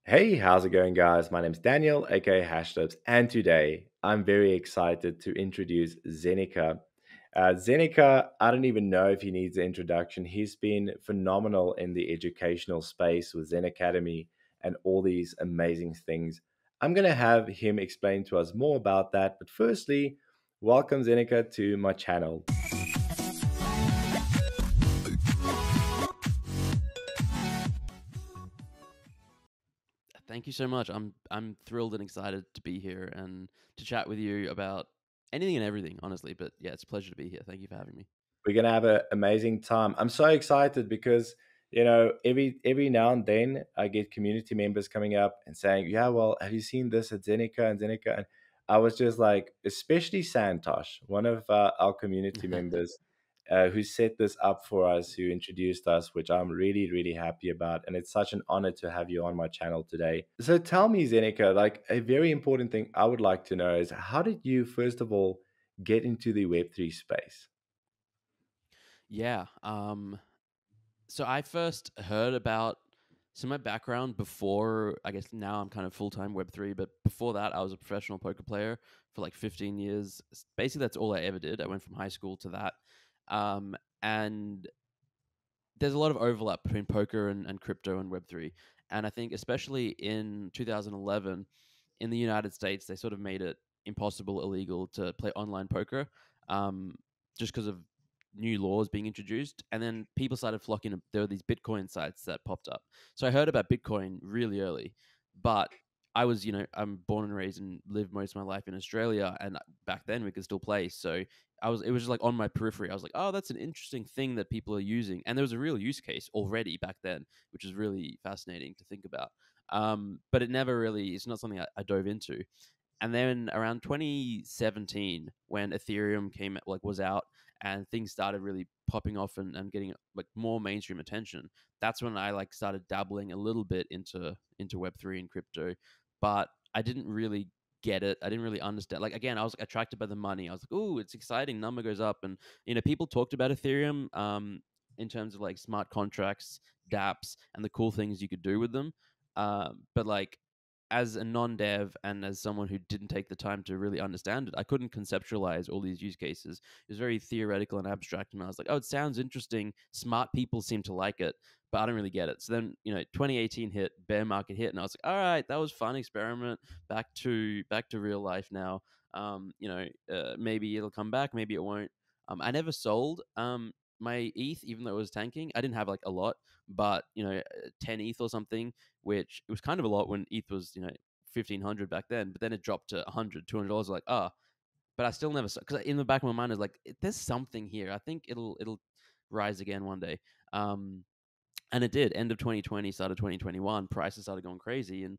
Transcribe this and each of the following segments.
Hey, how's it going, guys? My name's Daniel, aka HashLips, and today I'm very excited to introduce Zeneca. Zeneca, I don't even know if he needs an introduction. He's been phenomenal in the educational space with ZenAcademy and all these amazing things. I'm going to have him explain to us more about that. But firstly, welcome Zeneca to my channel. Thank you so much. I'm thrilled and excited to be here and to chat with you about anything and everything, honestly. But yeah, it's a pleasure to be here. Thank you for having me. We're gonna have an amazing time. I'm so excited because every now and then I get community members coming up and saying, "Yeah, well, have you seen this at Zeneca and Zeneca?" And I was just like, especially Santosh, one of our community members, who set this up for us, who introduced us, which I'm really really happy about, and it's such an honor to have you on my channel today. So tell me, Zeneca, like a very important thing I would like to know is how did you first of all get into the Web3 space? Yeah. So I first heard about my background before. I guess now I'm kind of full time Web3, but before that, I was a professional poker player for like 15 years. Basically, that's all I ever did. I went from high school to that. And there's a lot of overlap between poker and crypto and Web3. And I think, especially in 2011, in the United States, they sort of made it impossible, illegal to play online poker, um, just because of new laws being introduced. And then people started flocking. There were these Bitcoin sites that popped up. So I heard about Bitcoin really early, but I'm born and raised and lived most of my life in Australia, and back then we could still play. So it was just like on my periphery. I was like, oh, that's an interesting thing that people are using, and there was a real use case already back then, which is really fascinating to think about. But it's not something I dove into. And then around 2017, when Ethereum was out and things started really popping off and getting like more mainstream attention, that's when I like started dabbling a little bit into Web3 and crypto. But I didn't really get it. I didn't really understand. Like again, I was like, attracted by the money. I was like, oh, it's exciting. Number goes up, and people talked about Ethereum in terms of like smart contracts, DApps, and the cool things you could do with them. But like as a non-dev and as someone who didn't take the time to really understand it, I couldn't conceptualize all these use cases. It was very theoretical and abstract, and I was like, "Oh, it sounds interesting. Smart people seem to like it, but I don't really get it." So then, 2018 hit, bear market hit, and I was like, "All right, that was fun experiment. Back to real life now. Maybe it'll come back, maybe it won't." I never sold my ETH, even though it was tanking. I didn't have like a lot, but 10 ETH or something, which it was kind of a lot when ETH was 1,500 back then, but then it dropped to 100, $200. Like, but I still never, because in the back of my mind is like, there's something here. I think it'll rise again one day. Um, and it did. End of 2020, started 2021, prices started going crazy. And,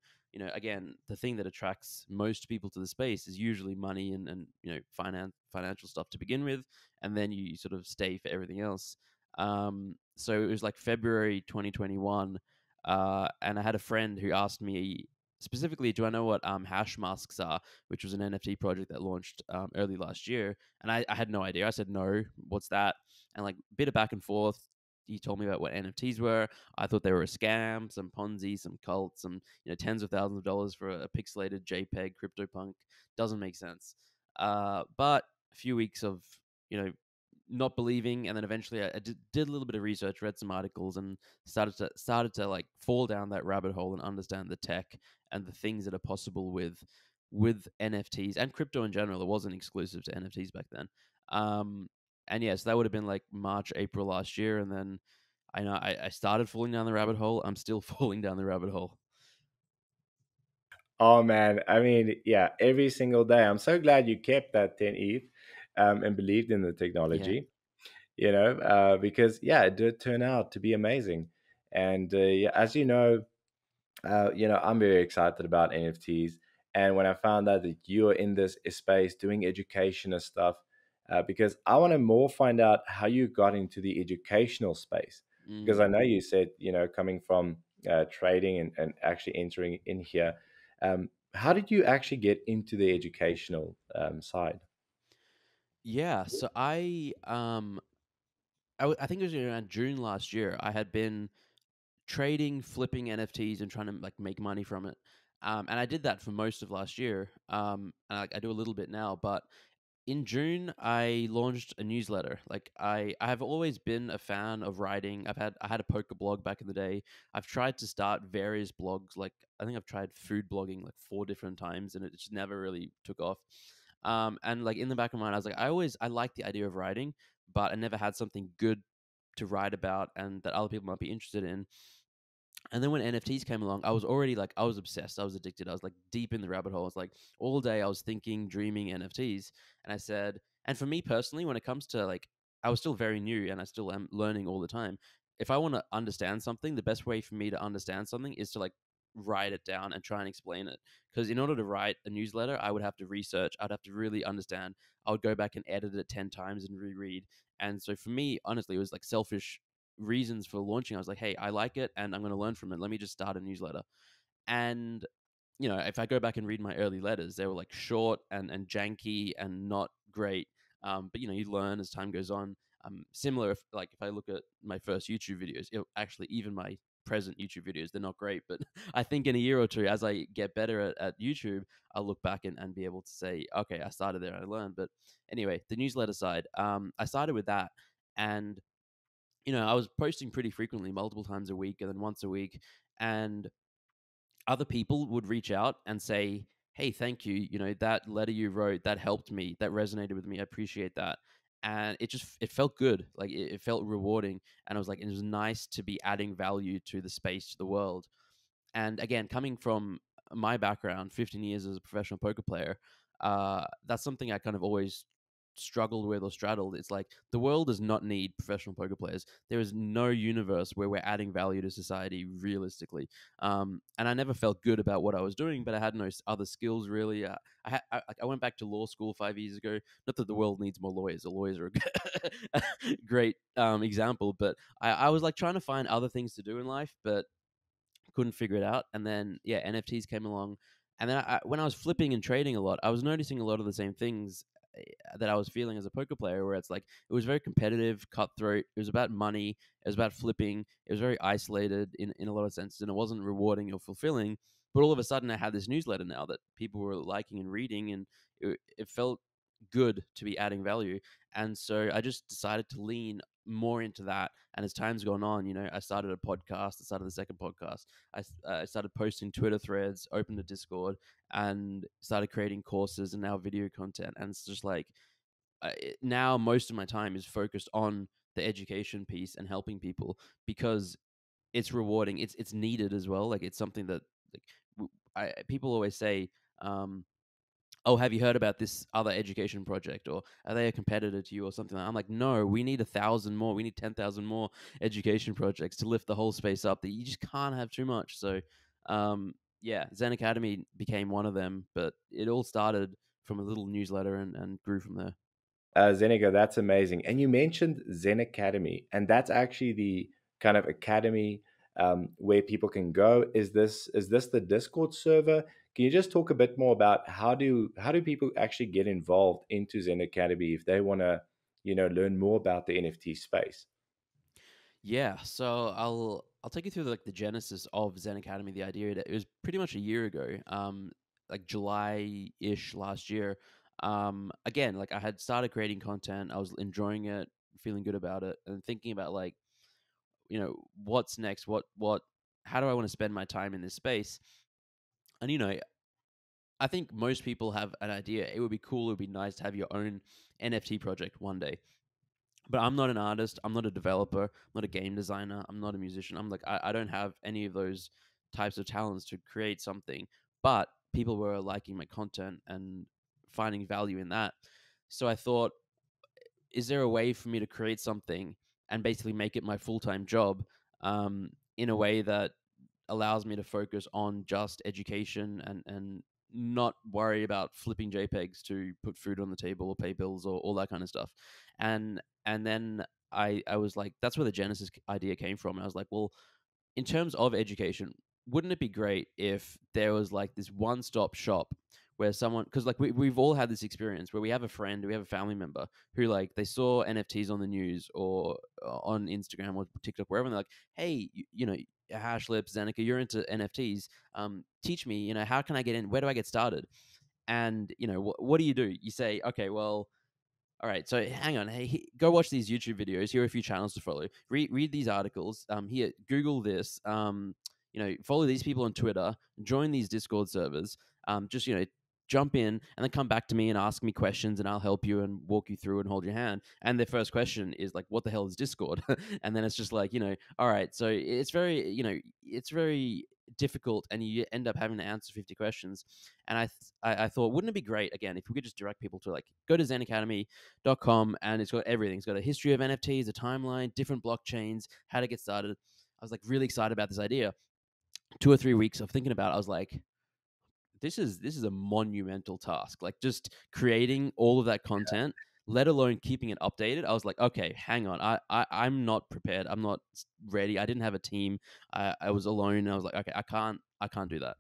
again, the thing that attracts most people to the space is usually money and financial stuff to begin with. And then you sort of stay for everything else. So it was like February 2021. And I had a friend who asked me specifically, do I know what hash masks are, which was an NFT project that launched early last year. And I had no idea. I said, no, what's that? And like bit of back and forth, he told me about what NFTs were. I thought they were a scam, some Ponzi, some cult, some tens of thousands of dollars for a pixelated JPEG CryptoPunk. Doesn't make sense. But a few weeks of you know not believing, and then eventually I did a little bit of research, read some articles, and started to like fall down that rabbit hole and understand the tech and the things that are possible with NFTs and crypto in general. It wasn't exclusive to NFTs back then. And yes, that would have been like March, April last year, and then I started falling down the rabbit hole. I'm still falling down the rabbit hole. Oh man, I mean, yeah, every single day. I'm so glad you kept that 10 ETH and believed in the Yeah, technology, because yeah, it did turn out to be amazing. And yeah, as I'm very excited about NFTs. And when I found out that you are in this space doing education and stuff, because I want to more find out how you got into the educational space. Because I mm. know you said, coming from trading and actually entering in here, how did you actually get into the educational side? Yeah. So I think it was around June last year. I had been trading, flipping NFTs, and trying to like make money from it. And I did that for most of last year. And I do a little bit now, but in June, I launched a newsletter. Like I have always been a fan of writing. I had a poker blog back in the day. I've tried to start various blogs. Like I think I've tried food blogging like 4 different times, and it just never really took off. And like in the back of my mind, I was like, I like the idea of writing, but I never had something good to write about and that other people might be interested in. And then when NFTs came along, I was already like, I was obsessed. I was addicted. I was like deep in the rabbit hole. I was like, all day I was thinking, dreaming NFTs. And I said, and for me personally, when it comes to like, I was still very new and I still am learning all the time. If I want to understand something, the best way for me to understand something is to like write it down and try and explain it. Because in order to write a newsletter, I would have to research, I'd have to really understand. I would go back and edit it 10 times and reread. And so for me, honestly, it was like selfish reasons for launching. I was like, hey, I like it and I'm going to learn from it. Let me just start a newsletter. And, you know, if I go back and read my early letters, they were like short and janky and not great. But, you know, you learn as time goes on. Similar, if I look at my first YouTube videos, actually, even my present YouTube videos, they're not great. But I think in a year or two, as I get better at YouTube, I'll look back and be able to say, okay, I started there, I learned. But anyway, the newsletter side, I started with that. And you know, I was posting pretty frequently, multiple times a week, and then once a week. And other people would reach out and say, "Hey, thank you. You know, that letter you wrote, that helped me. That resonated with me. I appreciate that." And it felt good. Like it felt rewarding. And I was like, it was nice to be adding value to the space, to the world. And again, coming from my background, 15 years as a professional poker player, that's something I kind of always struggled with or straddled. It's like the world does not need professional poker players. There is no universe where we're adding value to society realistically. And I never felt good about what I was doing, but I had no other skills really. I went back to law school 5 years ago. Not that the world needs more lawyers. The lawyers are a great example, but I was like trying to find other things to do in life, but couldn't figure it out. And then yeah, NFTs came along, and then when I was flipping and trading a lot, I was noticing a lot of the same things that I was feeling as a poker player, where it's like it was very competitive, cutthroat. It was about money. It was about flipping. It was very isolated in a lot of senses, and it wasn't rewarding or fulfilling. But all of a sudden, I had this newsletter now that people were liking and reading, and it felt good to be adding value. And so I just decided to lean more into that. And as time's gone on, you know, I started a podcast. I started the second podcast. I started posting Twitter threads, opened a Discord, and started creating courses and now video content. And it's just like now most of my time is focused on the education piece and helping people because it's rewarding. It's needed as well. Like it's something that like people always say. Oh, have you heard about this other education project, or are they a competitor to you or something? I'm like, no, we need 1,000 more. We need 10,000 more education projects to lift the whole space up. That you just can't have too much. So, yeah, ZenAcademy became one of them, but it all started from a little newsletter and grew from there. Zeneca, that's amazing. And you mentioned ZenAcademy, and that's actually the kind of academy where people can go. Is this the Discord server? Can you just talk a bit more about how do people actually get involved into ZenAcademy if they want to, learn more about the NFT space? Yeah, so I'll take you through like the genesis of Zen Academy. The idea that it was pretty much a year ago, like July-ish last year. Again, like I had started creating content, I was enjoying it, feeling good about it, and thinking about like, you know, what's next? How do I want to spend my time in this space? And you know, I think most people have an idea. It would be cool. It would be nice to have your own NFT project one day, but I'm not an artist. I'm not a developer. I'm not a game designer. I'm not a musician. I'm like, I don't have any of those types of talents to create something. But people were liking my content and finding value in that. So I thought, is there a way for me to create something and basically make it my full time job in a way that allows me to focus on just education and not worry about flipping JPEGs to put food on the table or pay bills or all that kind of stuff. And then I was like, that's where the Genesis idea came from. And I was like, well, in terms of education, wouldn't it be great if there was like this one stop shop where someone, because like we've all had this experience where we have a friend, we have a family member who like they saw NFTs on the news or on Instagram or TikTok, wherever, and they're like, hey, HashLips, Zeneca, you're into NFTs. Teach me, how can I get in? Where do I get started? And what do? You say, okay, well, all right, so hang on. Hey, go watch these YouTube videos. Here are a few channels to follow. Read these articles. Here, Google this. Follow these people on Twitter. Join these Discord servers. Just jump in and then come back to me and ask me questions, and I'll help you and walk you through and hold your hand. And their first question is like, "What the hell is Discord?" And then it's just like, all right. So it's very difficult, and you end up having to answer 50 questions. And I thought, wouldn't it be great again if we could just direct people to like go to ZenAcademy.com, and it's got everything. It's got a history of NFTs, a timeline, different blockchains, how to get started. I was like really excited about this idea. 2 or 3 weeks of thinking about it, I was like, this is a monumental task. Like just creating all of that content, let alone keeping it updated. I was like, okay, hang on. I'm not prepared. I'm not ready. I didn't have a team. I was alone. And I was like, okay, I can't do that.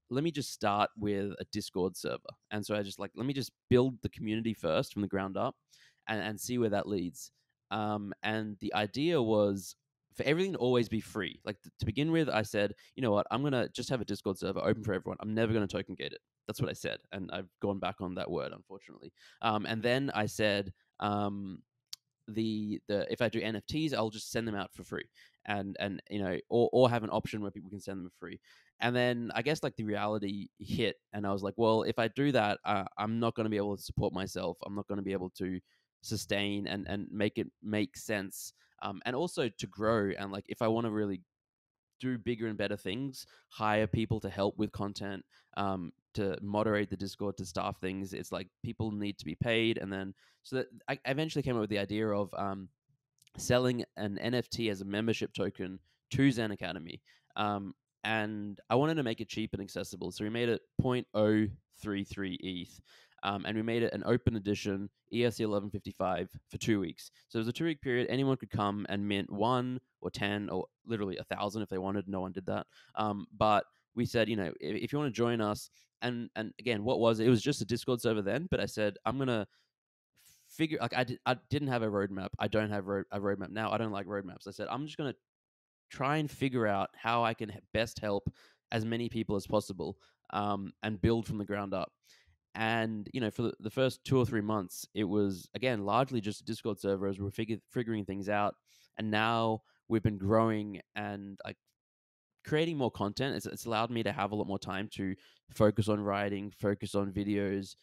Let me just start with a Discord server. And so I just like, let me just build the community first from the ground up, and see where that leads. And the idea was for everything to always be free. Like to begin with, I said, you know what, I'm gonna just have a Discord server open for everyone. I'm never gonna token gate it. That's what I said, and I've gone back on that word, unfortunately. And then I said, the if I do NFTs, I'll just send them out for free, and or have an option where people can send them for free. And then I guess like the reality hit, and I was like, well, if I do that, I'm not going to be able to support myself. I'm not going to be able to sustain and make it make sense. And also to grow, and like if I want to really do bigger and better things, hire people to help with content, to moderate the Discord, to staff things. It's like people need to be paid, and then so that I eventually came up with the idea of selling an NFT as a membership token to ZenAcademy. Um, and I wanted to make it cheap and accessible. So we made it 0.033 ETH. And we made it an open edition ERC 1155 for 2 weeks. So it was a 2 week period. Anyone could come and mint 1 or 10 or literally 1,000 if they wanted. No one did that. But we said, if you want to join us, and again, what was it? It was just a Discord server then, but I said, I'm going to figure, like I didn't have a roadmap. I don't have a roadmap now. I don't like roadmaps. I said I'm just going to try and figure out how I can best help as many people as possible, and build from the ground up. And for the first 2 or 3 months, it was again largely just a Discord server as we're figuring things out. And now we've been growing and like creating more content. It's allowed me to have a lot more time to focus on writing, focus on videos.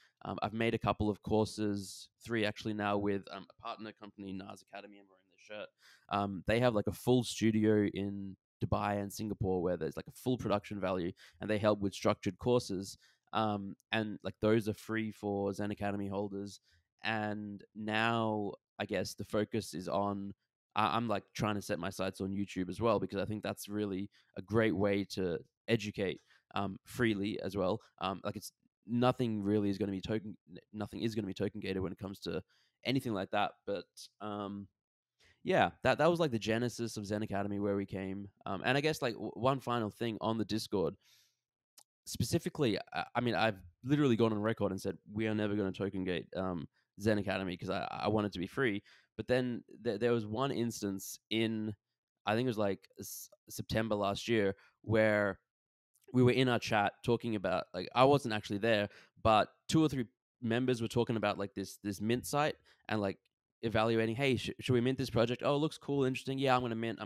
I've made a couple of courses, 3 actually now, with a partner company, ZenAcademy. I'm wearing their shirt. They have like a full studio in Dubai and Singapore where there's like a full production value, and they help with structured courses. And like those are free for ZenAcademy holders. And now I guess the focus is on. I'm like trying to set my sights on YouTube as well, because I think that's really a great way to educate freely as well. Like it's nothing really is going to be nothing is going to be token gated when it comes to anything like that. But yeah, that was like the genesis of ZenAcademy, where we came. And I guess like one final thing on the Discord specifically, I mean, I've literally gone on record and said we are never going to token gate ZenAcademy because I want it to be free. But then there was one instance in, I think it was like September last year, where we were in our chat talking about, like, I wasn't actually there, but 2 or 3 members were talking about like this mint site, and like evaluating, hey, should we mint this project? Oh, it looks cool, interesting. Yeah, I'm gonna mint.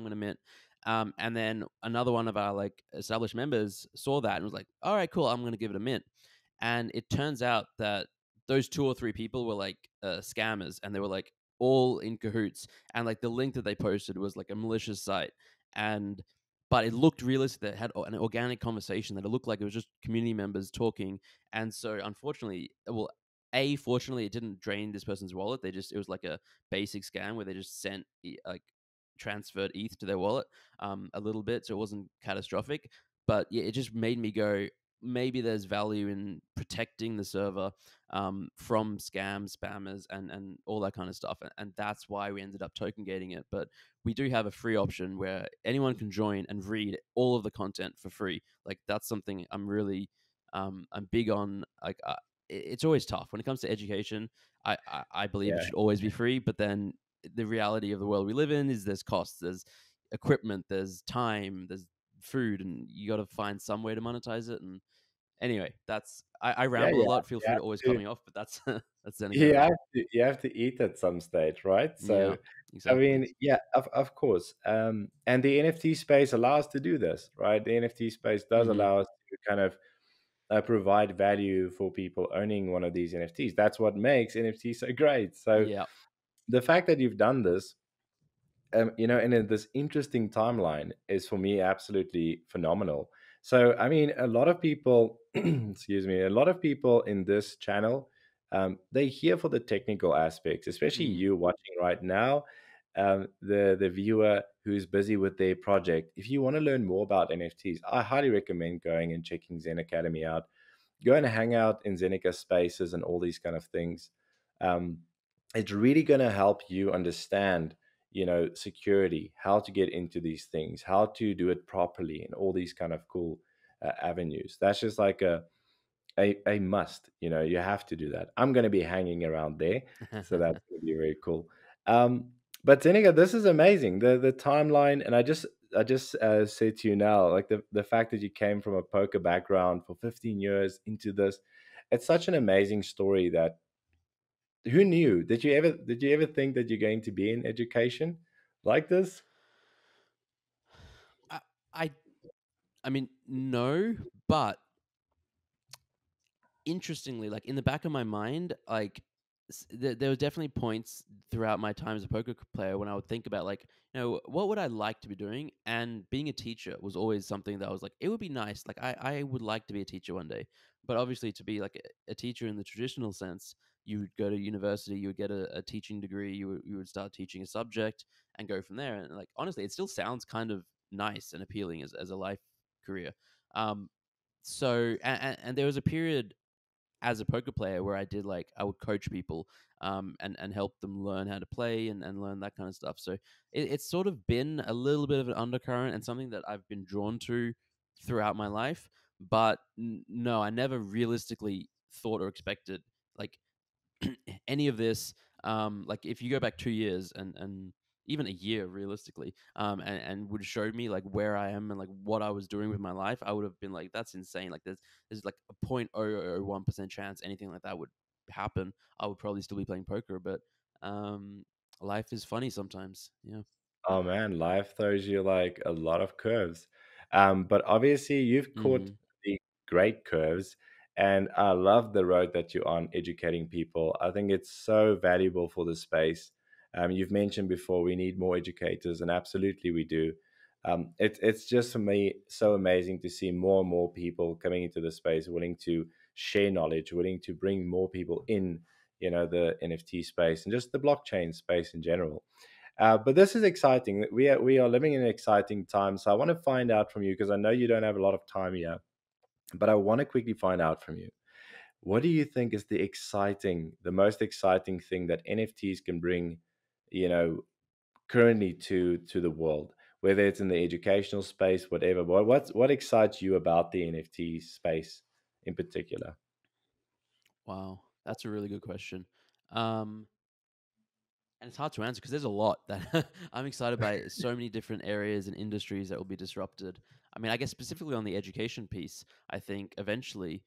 And then another one of our like established members saw that and was like, all right, cool, I'm gonna give it a mint. And it turns out that those 2 or 3 people were like scammers, and they were like all in cahoots. And like the link that they posted was like a malicious site, and but it looked realistic. That it had an organic conversation. That it looked like it was just community members talking. And so, unfortunately, well, fortunately, it didn't drain this person's wallet. It was like a basic scam where they just sent like transferred ETH to their wallet, a little bit, so it wasn't catastrophic. But yeah, it just made me go, maybe there's value in protecting the server from scams, spammers, and all that kind of stuff. And that's why we ended up token gating it. But we do have a free option where anyone can join and read all of the content for free. Like that's something I'm really I'm big on like it's always tough when it comes to education. I believe it Yeah. should always be free, but then the reality of the world we live in is there's costs, there's equipment, there's time, there's food, and you got to find some way to monetize it. And anyway, I Yeah, ramble a lot. Feel you free have to always cut to me off, but that's that's Zeneca you for have you. you have to eat at some stage, right? Yeah, So, I exactly. mean, yeah, of course. And the NFT space allows to do this, right? The NFT space does Hmm. allow us to kind of provide value for people owning one of these NFTs. That's what makes NFTs so great. So Yeah. the fact that you've done this, and in this interesting timeline is for me absolutely phenomenal. So, I mean, a lot of people, excuse me, a lot of people in this channel, they here for the technical aspects, especially Mm. you watching right now, the viewer who's busy with their project. If you want to learn more about NFTs, I highly recommend going and checking ZenAcademy out. Go and hang out in Zeneca spaces and all these kind of things. Um, it's really going to help you understand, security, how to get into these things, how to do it properly, and all these kind of cool avenues. That's just like a must. You have to do that. I'm going to be hanging around there, so that's going to be very cool. Um, but Zeneca, this is amazing. The timeline, and I just said to you now, like the fact that you came from a poker background for 15 years into this, it's such an amazing story. That who knew? Did you ever think that you're going to be in education like this? I, I I mean, no, but interestingly, like in the back of my mind, like there was definitely points throughout my time as a poker player when I would think about like, what would I like to be doing? And being a teacher was always something that I was like, it would be nice. Like I would like to be a teacher one day. But obviously, to be like a teacher in the traditional sense, you would go to university, you would get a teaching degree, you would start teaching a subject and go from there. And like honestly, it still sounds kind of nice and appealing as a life career. Um, so and there was a period as a poker player where I would coach people and help them learn how to play and learn that kind of stuff. So it's sort of been a little bit of an undercurrent and something that I've been drawn to throughout my life. But no, I never realistically thought or expected like any of this, like if you go back 2 years and even a year realistically, and would show me like where I am and like what I was doing with my life, I would have been like, that's insane. Like there's like a 0.001% chance anything like that would happen. I would probably still be playing poker, but um, life is funny sometimes. Yeah. Oh man, life throws you like a lot of curves. But obviously you've caught Hmm. the great curves, and I love the road that you're on educating people. I think it's so valuable for the space. You've mentioned before we need more educators, and absolutely we do. It's just for me so amazing to see more and more people coming into the space, willing to share knowledge, willing to bring more people in, the NFT space and just the blockchain space in general. But this is exciting. We are living in an exciting time. So I want to find out from you, because I know you don't have a lot of time here, but I want to quickly find out from you. What do you think is the most exciting thing that NFTs can bring, you know, currently to the world, whether it's in the educational space, whatever. What excites you about the NFT space in particular? Wow, that's a really good question. Um, and it's hard to answer because there's a lot that I'm excited by. So many different areas and industries that will be disrupted. I mean, I guess specifically on the education piece, I think eventually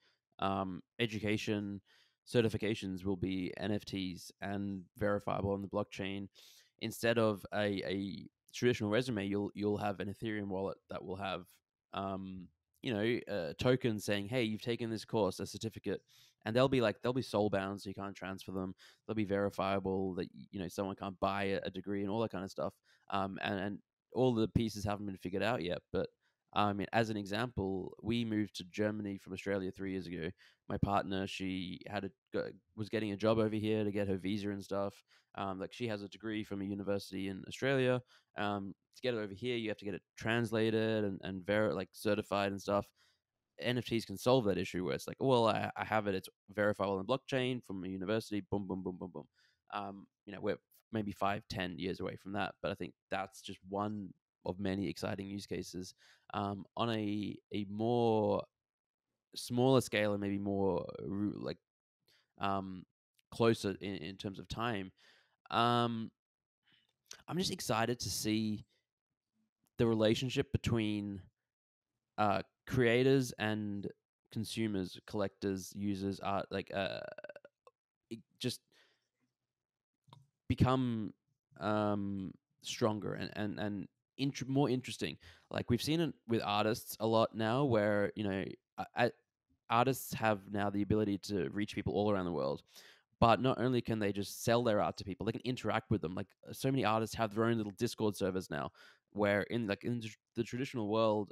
education certifications will be NFTs and verifiable on the blockchain. Instead of a traditional resume, you'll have an Ethereum wallet that will have tokens saying, "Hey, you've taken this course, a certificate," and they'll be soul bound, so you can't transfer them. They'll be verifiable that someone can't buy a degree and all that kind of stuff. And all the pieces haven't been figured out yet. But I mean, as an example, we moved to Germany from Australia 3 years ago. My partner, she was getting a job over here to get her visa and stuff. Like she has a degree from a university in Australia. To get it over here, you have to get it translated and like certified and stuff. NFTs can solve that issue where it's like, well, I have it, it's verifiable in blockchain from a university, boom, boom, boom, boom, boom. We're maybe 5, 10 years away from that, but I think that's just one of many exciting use cases. On a more smaller scale and maybe more like um, closer in terms of time. Um, I'm just excited to see the relationship between creators and consumers, collectors, users, art, like just become stronger and more interesting. Like we've seen it with artists a lot now, where artists have now the ability to reach people all around the world. But not only can they just sell their art to people, they can interact with them. Like so many artists have their own little Discord servers now, where in the traditional world,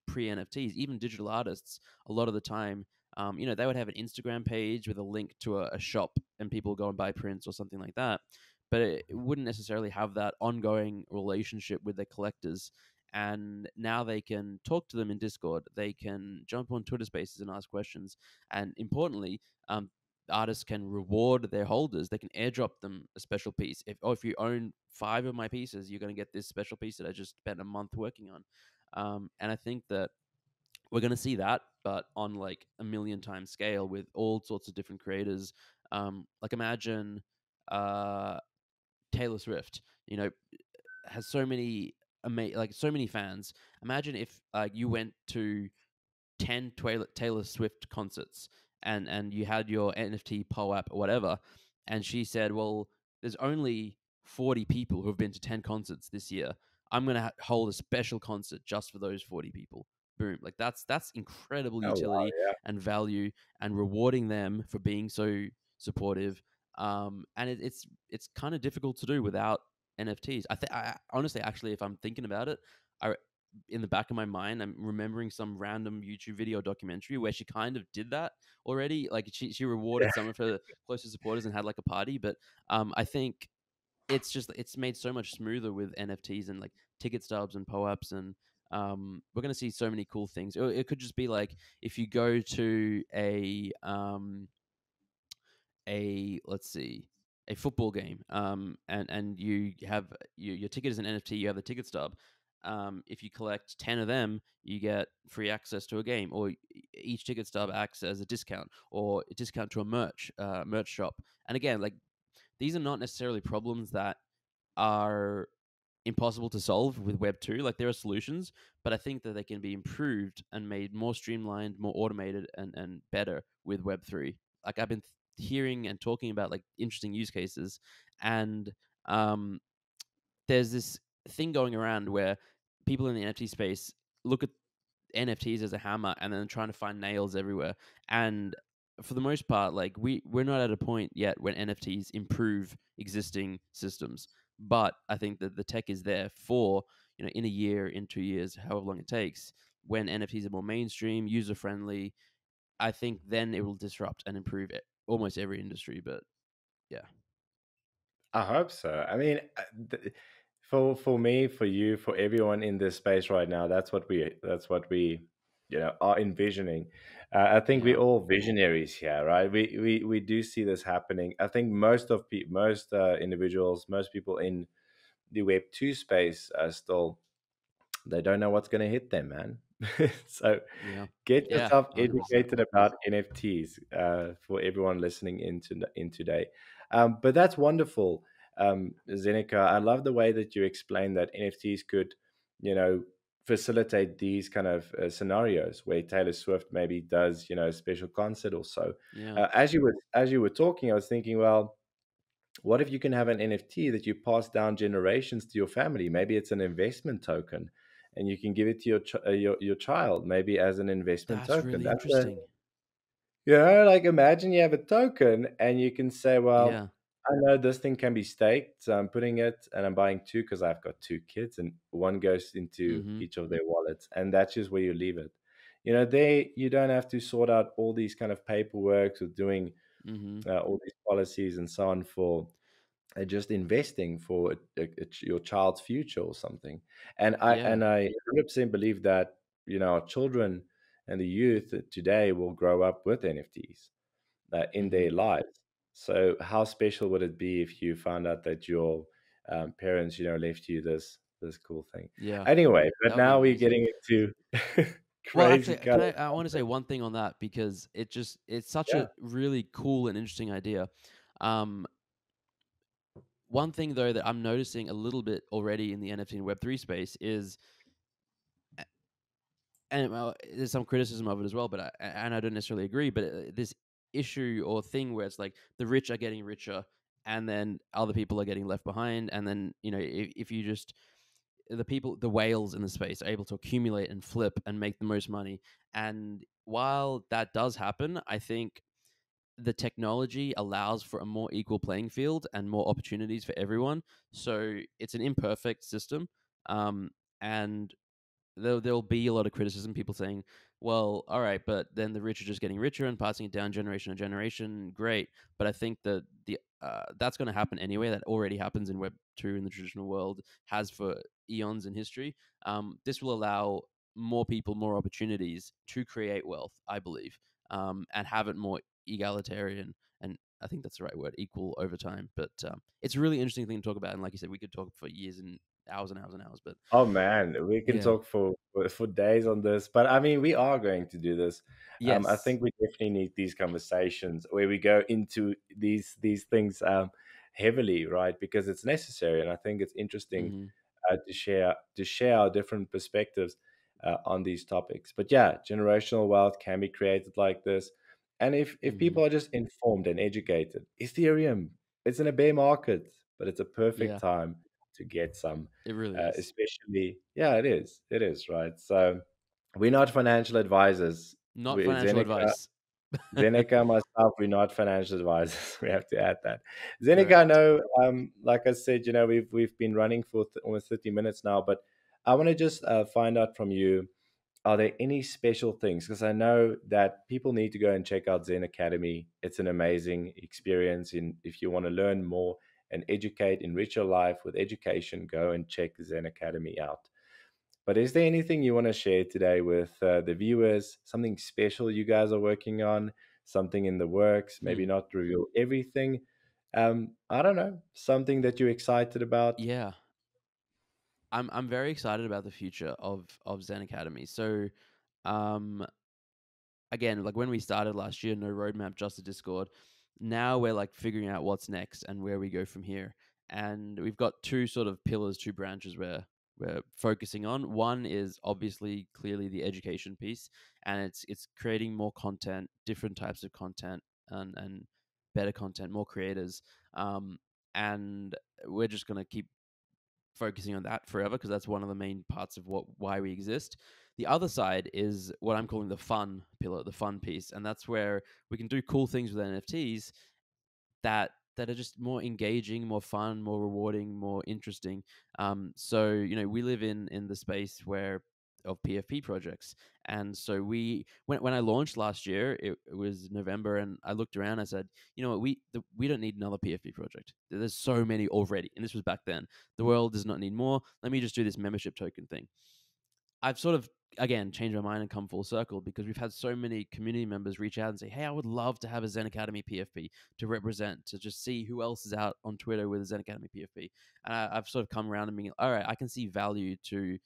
pre NFTs, even digital artists, a lot of the time, they would have an Instagram page with a link to a shop, and people go and buy prints or something like that. But it wouldn't necessarily have that ongoing relationship with their collectors. And now they can talk to them in Discord. They can jump on Twitter Spaces and ask questions. And importantly, artists can reward their holders. They can airdrop them a special piece. If you own 5 of my pieces, you're going to get this special piece that I just spent a month working on. And I think that we're going to see that, but on like a million times scale with all sorts of different creators. Like imagine uh, Taylor Swift. Has so many like so many fans. Imagine if you went to 10 Taylor Swift concerts, and you had your NFT POAP or whatever, and she said, "Well, there's only 40 people who have been to 10 concerts this year. I'm going to hold a special concert just for those 40 people." Boom. Like that's incredible Oh wow, utility yeah. and value, and rewarding them for being so supportive. And it's kind of difficult to do without NFTs. I honestly, actually, if I'm thinking about it, I in the back of my mind, I'm remembering some random YouTube video documentary where she kind of did that already. Like she Yeah. rewarded some of her closest supporters and had like a party. But I think it's made so much smoother with NFTs and like ticket stubs and POAPs, and we're going to see so many cool things. It could just be like if you go to a let's see, a football game, and you have your ticket is an NFT, you have the ticket stub. If you collect 10 of them, you get free access to a game, or each ticket stub acts as a discount, or a discount to a merch shop. And again, like these are not necessarily problems that are impossible to solve with Web 2. Like there are solutions, but I think that they can be improved and made more streamlined, more automated, and better with Web 3. Like I've been hearing and talking about like interesting use cases, and um, there's this thing going around where people in the NFT space look at NFTs as a hammer and then trying to find nails everywhere. And for the most part, like we're not at a point yet when NFTs improve existing systems. But I think that the tech is there for, in a year, in 2 years, however long it takes, when NFTs are more mainstream, user friendly, I think then it will disrupt and improve it almost every industry. But yeah. I hope so. I mean, for me, for you, for everyone in this space right now, that's what we are envisioning. I think we're Yeah. all visionaries here, right? We do see this happening. I think most individuals, most people in the Web 2 space are still, they don't know what's going to hit them, man. So Yeah. get Yeah. yourself 100%. educated about NFTs, for everyone listening in today. But that's wonderful, Zeneca. I love the way that you explained that NFTs could, you know, facilitate these kind of scenarios where Taylor Swift maybe does, a special concert or so. Yeah. As you were talking, I was thinking, well, what if you can have an NFT that you pass down generations to your family? Maybe it's an investment token, and you can give it to your child, maybe as an investment That's token. really That's a interesting. like, imagine you have a token, and you can say, well, Yeah. I know this thing can be staked, so I'm putting it, and I'm buying two because I've got two kids, and one goes into Mm-hmm. each of their wallets, and that's just where you leave it. There you don't have to sort out all these kind of paperwork or doing Mm-hmm. all these policies and so on for just investing for your child's future or something. And I Yeah. and I 100% believe that our children and the youth today will grow up with NFTs in Mm-hmm. their lives. So how special would it be if you found out that your parents left you this cool thing? Yeah. Anyway, but That would be now we're amazing. getting into Well, Crazy actually, kind can of I want to say concept. one thing on that because it's such a Yeah. really cool and interesting idea. Um, One thing though that I'm noticing a little bit already in the NFT and Web3 space is, and well, there's some criticism of it as well, but I don't necessarily agree. But this issue or thing where it's like the rich are getting richer, and then other people are getting left behind, and then if you just the people, the whales in the space, are able to accumulate and flip and make the most money. And while that does happen, I think the technology allows for a more equal playing field and more opportunities for everyone. So it's an imperfect system, and there'll be a lot of criticism, people saying, well, all right, but then the rich are just getting richer and passing it down generation to generation. Great. But I think that the that's going to happen anyway. That already happens in Web 2 in the traditional world, has for eons in history. This will allow more people more opportunities to create wealth, I believe, and have it more egalitarian, and I think that's the right word, equal over time. But it's a really interesting thing to talk about, and like you said, we could talk for years and hours and hours and hours. But Oh man, we can yeah. talk for days on this, but I mean, we are going to do this. I Yes. think we definitely need these conversations where we go into these things heavily, right? Because it's necessary, and I think it's interesting Mhm. to share our different perspectives on these topics. But yeah, generational wealth can be created like this, and if Mhm. people are just informed and educated, Ethereum, it's in a bear market, but it's a perfect Yeah, time to get some, it really is. especially, yeah, it is, right? So we're not financial advisors. Not We financial Zeneca, advice. Zeneca, myself, we're not financial advisors. We have to add that. Zeneca, I Correct. know, like I said, we've been running for almost 30 minutes now, but I want to just find out from you, are there any special things? Because I know that people need to go and check out ZenAcademy. It's an amazing experience. In If you want to learn more and educate, enrich your life with education, go and check ZenAcademy out. But is there anything you want to share today with the viewers? Something special you guys are working on? Something in the works? Maybe Hmm. not reveal everything. I don't know. Something that you're excited about? Yeah. I'm very excited about the future of Zen Academy. So, um, again, like when we started last year, no roadmap, just a Discord. Now we're like figuring out what's next and where we go from here. And we've got two sort of pillars, two branches where we're focusing on. One is obviously clearly the education piece, and it's creating more content, different types of content, and better content, more creators. Um, and we're just gonna keep focusing on that forever because that's one of the main parts of why we exist. The other side is what I'm calling the fun pillar, the fun piece, and that's where we can do cool things with NFTs that are just more engaging, more fun, more rewarding, more interesting. So we live in the space where of PFP projects, and so when I launched last year, it was November, and I looked around. I said, you know what, we don't need another PFP project. There's so many already, and this was back then. The world does not need more. Let me just do this membership token thing. I've sort of again changed my mind and come full circle because we've had so many community members reach out and say, "Hey, I would love to have a Zen Academy PFP to represent, to just see who else is out on Twitter with a Zen Academy PFP." And I've sort of come around and being, all right, I can see value to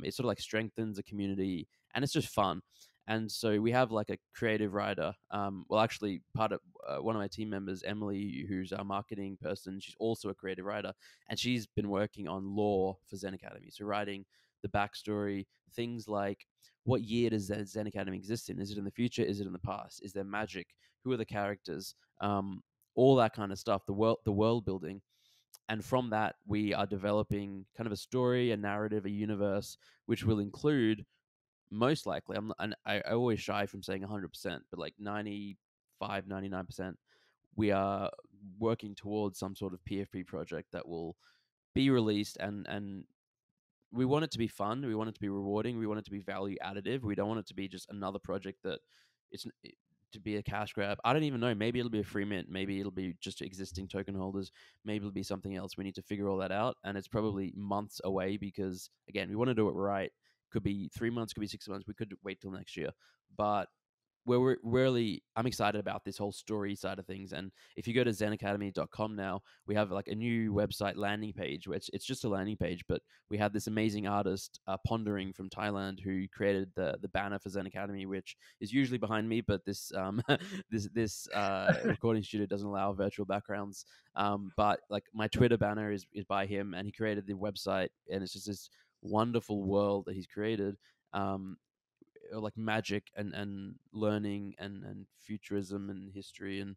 it. Sort of like strengthens a community, and it's just fun. And so we have like a creative writer. Well, actually, part of one of my team members, Emily, who's our marketing person, she's also a creative writer, and she's been working on lore for Zen Academy. So writing the backstory, things like what year does Zen Academy exist in? Is it in the future? Is it in the past? Is there magic? Who are the characters? All that kind of stuff. The world building, and from that we are developing kind of a story, a narrative, a universe, which will include most likely. I always shy from saying 100%, but like 95, 99%. We are working towards some sort of PFP project that will be released, and we want it to be fun. We want it to be rewarding. We want it to be value additive. We don't want it to be just another project that to be a cash grab. I don't even know. Maybe it'll be a free mint. Maybe it'll be just existing token holders. Maybe it'll be something else. We need to figure all that out. And it's probably months away because, again, we want to do it right. Could be 3 months, could be 6 months. We could wait till next year. But we're really I'm excited about this whole story side of things. And if you go to ZenAcademy.com now, we have like a new website landing page, which it's just a landing page, but we have this amazing artist, Pondering from Thailand, who created the banner for Zen Academy, which is usually behind me, but this this recording studio doesn't allow virtual backgrounds. But like my Twitter banner is by him, and he created the website, and it's just this wonderful world that he's created. Um, like magic and learning and futurism and history, and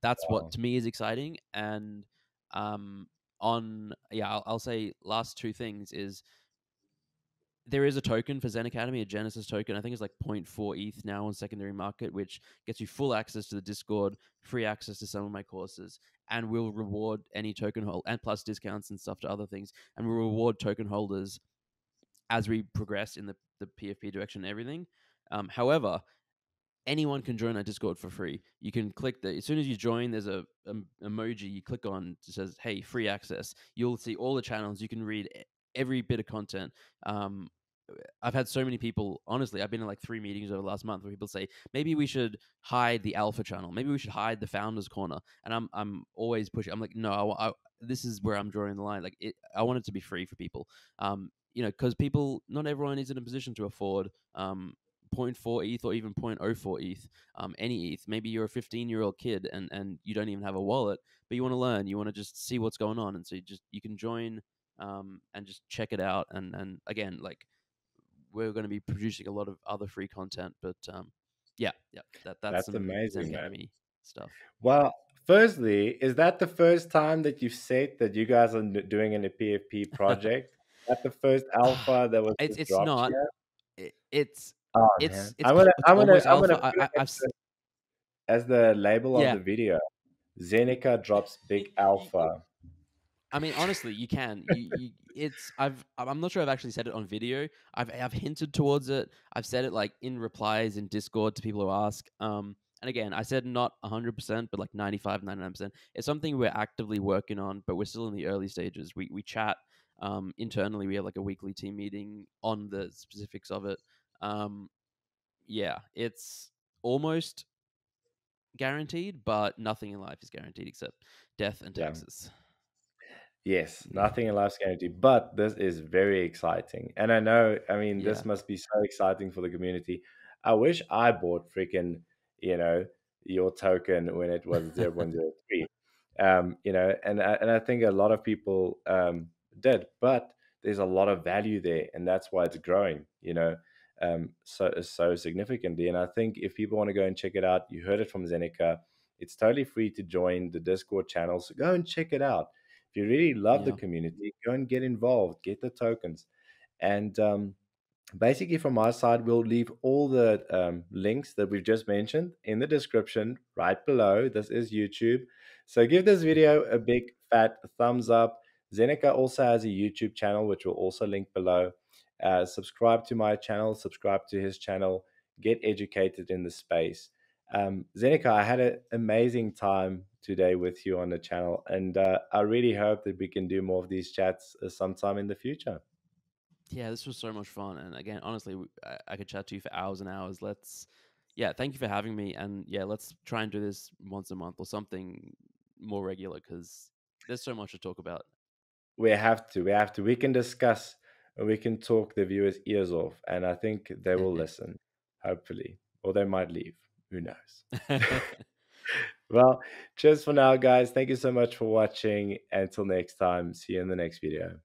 that's what Wow. to me is exciting. And um, on yeah, I'll say last two things is there is a token for Zen Academy, a Genesis token. I think it's like zero point 0.4 ETH now on secondary market, which gets you full access to the Discord, free access to some of my courses, and will reward any token hold and plus discounts and stuff to other things, and will reward token holders as we progress in the PFP direction and everything. However, anyone can join our Discord for free. You can click the as soon as you join, there's a emoji you click on that says, "Hey, free access." You'll see all the channels. You can read every bit of content. Um, I've had so many people. Honestly, I've been in like 3 meetings over the last month where people say maybe we should hide the alpha channel, maybe we should hide the founders corner, and I'm always pushing. I'm like, no, this is where I'm drawing the line. Like, I want it to be free for people. Because people, not everyone is in a position to afford zero point 0.4 ETH or even 0.04 ETH, any ETH. Maybe you're a 15-year-old kid and you don't even have a wallet, but you want to learn, you want to just see what's going on, and so you can join and just check it out. And again, like we're going to be producing a lot of other free content, but yeah, that's That's some Zen amazing, man. Academy stuff. Well, firstly, is that the first time that you've said that you guys are doing an PFP project? Is that the first alpha that was just It's dropped not. here? It, it's Oh it's man, it's it's almost I'm gonna alpha. put it I've as the label of yeah. the video. Zeneca drops big alpha. I mean, honestly, you can. It's. I'm not sure I've actually said it on video. I've hinted towards it. I've said it like in replies in Discord to people who ask. And again, I said not 100%, but like 95, 99%. It's something we're actively working on, but we're still in the early stages. We chat internally. We have like a weekly team meeting on the specifics of it. Um, yeah, it's almost guaranteed, but nothing in life is guaranteed except death and Yeah. taxes. Yes, nothing in life's guaranteed, but this is very exciting. And I know, I mean, this Yeah. must be so exciting for the community. I wish I bought freaking, you know, your token when it was 0.03. And I think a lot of people did, but there's a lot of value there, and that's why it's growing, so significantly. And I think if people want to go and check it out, you heard it from Zeneca. It's totally free to join the Discord channel, so go and check it out. If you really love the Yeah. community, go and get involved, get the tokens. And basically, from my side, we'll leave all the links that we've just mentioned in the description right below. This is YouTube. So give this video a big fat thumbs up. Zeneca also has a YouTube channel, which will also link below. Subscribe to my channel, subscribe to his channel, get educated in the space. Zeneca, I had an amazing time today with you on the channel, and I really hope that we can do more of these chats sometime in the future. Yeah, this was so much fun. And again, honestly, I could chat to you for hours and hours. Yeah, thank you for having me. And yeah, let's try and do this once a month or something more regular because there's so much to talk about. We can discuss and we can talk the viewers' ears off, and I think they will listen, hopefully, or they might leave. Who knows? Well, cheers for now, guys. Thank you so much for watching. Until next time, see you in the next video.